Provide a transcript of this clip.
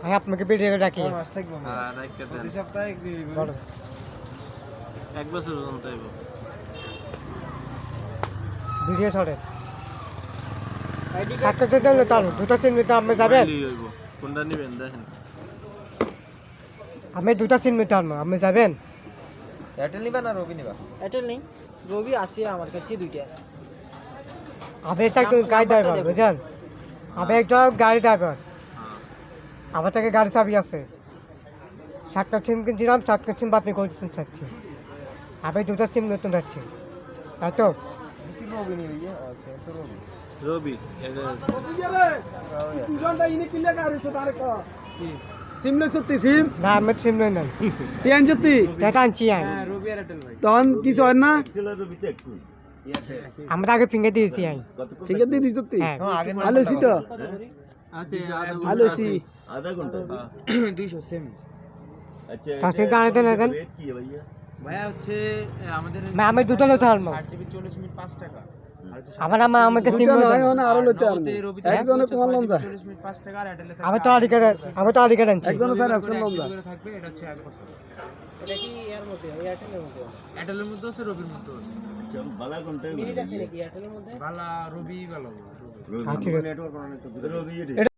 আমি আপনাকে ভিডিও ডাকি মাস থাকবো প্রতি সপ্তাহে এক দিবি বলো। এক বছর পর্যন্ত হইব ভিডিও ছড়ে সাক্ষাৎ দিলে তাহলে দুটো সিম নিতে আপনি যাবেন হইব কোনটা নিবেন দেখেন আমি দুটো সিম নিতে আনবো আপনি যাবেন এয়ারটেল নিবা না রবি নিবা এয়ারটেল নেই রবি আছে আমার কাছে দুইটা আছে আমি চাকরি গাড়ি ড্রাইভার বুঝছেন আমি একটা গাড়ি ড্রাইভার আমার থেকে গাড়ি চাবি আছে সাতটা সিম কিনছিলাম সাতটা সিম বাতিল করে দিতে চাচ্ছি আমি দুটো সিম নতুন যাচ্ছি তাই তো কি রবি নিবি আচ্ছা তো রবি রবি সিমলে সত্যি সিম না আমি সিম নই নাই টিয়ান সত্যি এটা আনছি আমি রবি আর এয়ারটেল ভাই তখন কিছু হয় না এয়ারটেল আমরা আগে ফিঙ্গার দিয়েছি আমি ঠিক আছে দিদি সত্যি হ্যাঁ আগে আলোসি তো আছে আলোসি आधा घंटा 200 সেম अच्छा পাঁচশো টাকা দেন এখন रेट की है भैया ভাইয়া হচ্ছে আমাদের আমি দুটো লইতে পারবো 8GB 40 মিনিট 5 টাকা আমার আমাকে সিম দুটো লইতে নয় হবে। না আরো লইতে পারবো একজনে কমান লন যা 40 মিনিট 5 টাকা আর এয়ারটেলে আমি তো আড়ি আনছি একজনে স্যার আজকে লন যা থাকবে এটা হচ্ছে 1 বছর এটা কি এর মধ্যে এয়ারটেলের মধ্যে এয়ারটেলের মধ্যে আছে রবির মধ্যে আছে अच्छा बाला घंटे মিনিট আছে নাকি এয়ারটেলের মধ্যে ভালো রবি ভালো হ্যাঁ ঠিক আছে नेटवर्क बनाने तो